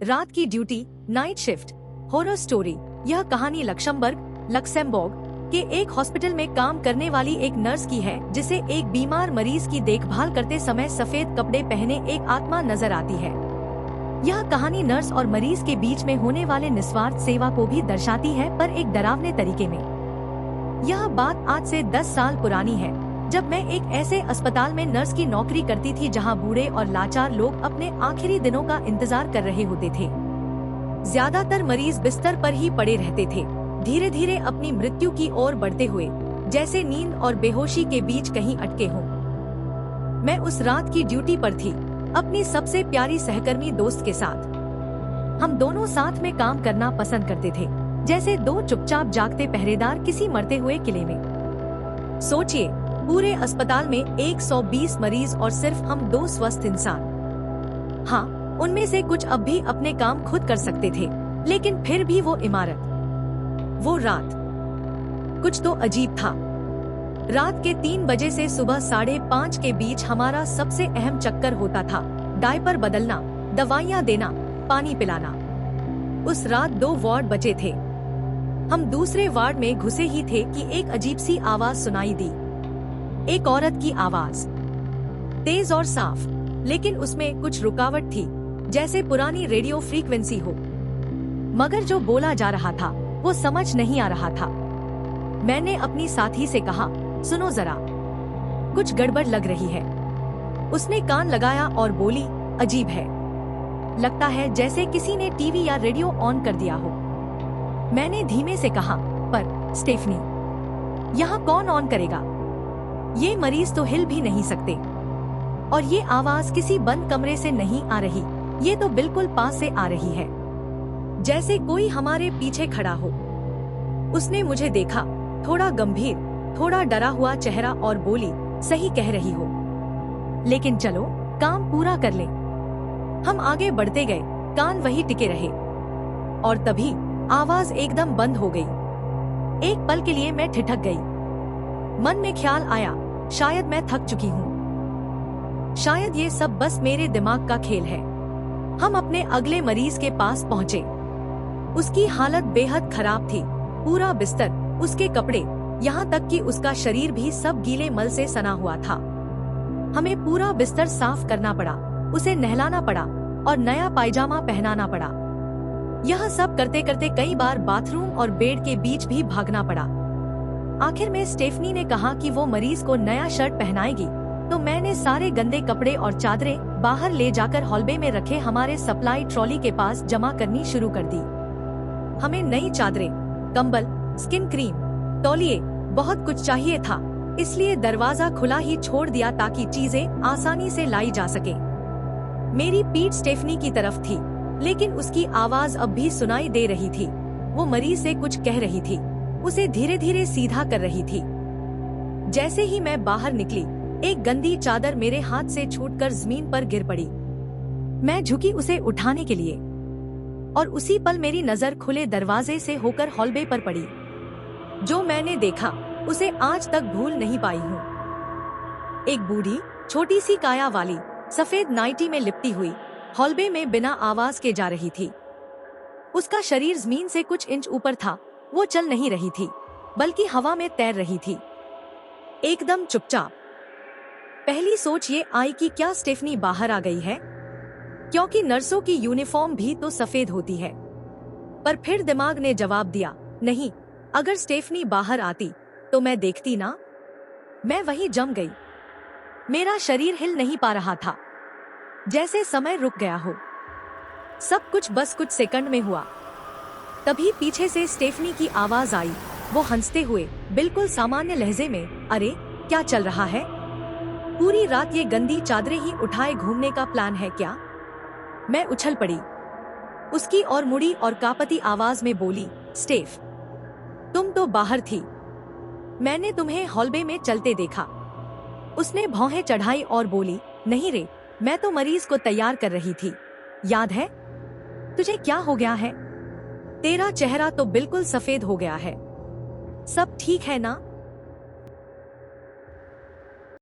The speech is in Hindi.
रात की duty, night shift, horror story. यह कहानी लक्सेमबर्ग के एक हॉस्पिटल में काम करने वाली एक नर्स की है, जिसे एक बीमार मरीज की देखभाल करते समय सफेद कपड़े पहने एक आत्मा नजर आती है। यह कहानी नर्स और मरीज के बीच में होने वाले निस्वार्थ सेवा को भी दर्शाती है, पर एक डरावने तरीके में। यह बात आज से 10 साल पुरानी है, जब मैं एक ऐसे अस्पताल में नर्स की नौकरी करती थी जहां बूढ़े और लाचार लोग अपने आखिरी दिनों का इंतजार कर रहे होते थे। ज्यादातर मरीज बिस्तर पर ही पड़े रहते थे, धीरे धीरे अपनी मृत्यु की ओर बढ़ते हुए, जैसे नींद और बेहोशी के बीच कहीं अटके हों। मैं उस रात की ड्यूटी पर थी, अपनी सबसे प्यारी सहकर्मी दोस्त के साथ। हम दोनों साथ में काम करना पसंद करते थे, जैसे दो चुपचाप जागते पहरेदार किसी मरते हुए किले में। सोचिए, पूरे अस्पताल में 120 मरीज और सिर्फ हम 2 स्वस्थ इंसान। हाँ, उनमें से कुछ अब भी अपने काम खुद कर सकते थे, लेकिन फिर भी वो इमारत, वो रात, कुछ तो अजीब था। रात के 3 बजे से सुबह 5:30 के बीच हमारा सबसे अहम चक्कर होता था। डायपर बदलना, दवाइयाँ देना, पानी पिलाना। उस रात 2 वार्ड बचे थे। हम दूसरे वार्ड में घुसे ही थे कि एक अजीब सी आवाज सुनाई दी। एक औरत की आवाज, तेज और साफ, लेकिन उसमें कुछ रुकावट थी, जैसे पुरानी रेडियो फ्रीक्वेंसी हो। मगर जो बोला जा रहा था वो समझ नहीं आ रहा था। मैंने अपनी साथी से कहा, सुनो जरा, कुछ गड़बड़ लग रही है। उसने कान लगाया और बोली, अजीब है, लगता है जैसे किसी ने टीवी या रेडियो ऑन कर दिया हो। मैंने धीमे से कहा, पर स्टेफनी, यहाँ कौन ऑन करेगा? ये मरीज तो हिल भी नहीं सकते। और ये आवाज किसी बंद कमरे से नहीं आ रही, ये तो बिल्कुल पास से आ रही है, जैसे कोई हमारे पीछे खड़ा हो। उसने मुझे देखा, थोड़ा गंभीर, थोड़ा डरा हुआ चेहरा, और बोली, सही कह रही हो, लेकिन चलो काम पूरा कर लें। हम आगे बढ़ते गए, कान वही टिके रहे, और तभी आवाज एकदम बंद हो गई। एक पल के लिए मैं ठिठक गई। मन में ख्याल आया, शायद मैं थक चुकी हूँ, शायद ये सब बस मेरे दिमाग का खेल है। हम अपने अगले मरीज के पास पहुँचे। उसकी हालत बेहद खराब थी, पूरा बिस्तर, उसके कपड़े, यहाँ तक कि उसका शरीर भी सब गीले मल से सना हुआ था। हमें पूरा बिस्तर साफ करना पड़ा, उसे नहलाना पड़ा और नया पायजामा पहनाना पड़ा। यह सब करते करते कई बार बाथरूम और बेड के बीच भी भागना पड़ा। आखिर में स्टेफनी ने कहा कि वो मरीज को नया शर्ट पहनाएगी, तो मैंने सारे गंदे कपड़े और चादरें बाहर ले जाकर हॉलवे में रखे हमारे सप्लाई ट्रॉली के पास जमा करनी शुरू कर दी। हमें नई चादरें, कंबल, स्किन क्रीम, तौलिए, बहुत कुछ चाहिए था, इसलिए दरवाजा खुला ही छोड़ दिया ताकि चीजें आसानी से लाई जा सके। मेरी पीठ स्टेफनी की तरफ थी, लेकिन उसकी आवाज अब भी सुनाई दे रही थी। वो मरीज से कुछ कह रही थी, उसे धीरे धीरे सीधा कर रही थी। जैसे ही मैं बाहर निकली, एक गंदी चादर मेरे हाथ से छूटकर जमीन पर गिर पड़ी। मैं झुकी उसे उठाने के लिए, और उसी पल मेरी नजर खुले दरवाजे से होकर हॉलवे पर पड़ी। जो मैंने देखा उसे आज तक भूल नहीं पाई हूँ। एक बूढ़ी, छोटी सी काया वाली, सफेद नाइटी में लिपटी हुई, हॉलवे में बिना आवाज के जा रही थी। उसका शरीर जमीन से कुछ इंच ऊपर था। वो चल नहीं रही थी, बल्कि हवा में तैर रही थी, एकदम चुपचाप। पहली सोच ये आई कि क्या स्टेफनी बाहर आ गई है, क्योंकि नर्सों की यूनिफॉर्म भी तो सफेद होती है। पर फिर दिमाग ने जवाब दिया, नहीं, अगर स्टेफनी बाहर आती तो मैं देखती ना। मैं वहीं जम गई। मेरा शरीर हिल नहीं पा रहा था, जैसे समय रुक गया हो। सब कुछ बस कुछ सेकंड में हुआ। तभी पीछे से स्टेफनी की आवाज आई, वो हंसते हुए, बिल्कुल सामान्य लहजे में, अरे क्या चल रहा है? पूरी रात ये गंदी चादरें ही उठाए घूमने का प्लान है क्या? मैं उछल पड़ी, उसकी ओर मुड़ी और कांपती आवाज में बोली, स्टेफ, तुम तो बाहर थी, मैंने तुम्हें हॉलवे में चलते देखा। उसने भौहें चढ़ाई और बोली, नहीं रे, मैं तो मरीज को तैयार कर रही थी, याद है? तुझे क्या हो गया है? तेरा चेहरा तो बिल्कुल सफेद हो गया है। सब ठीक है ना?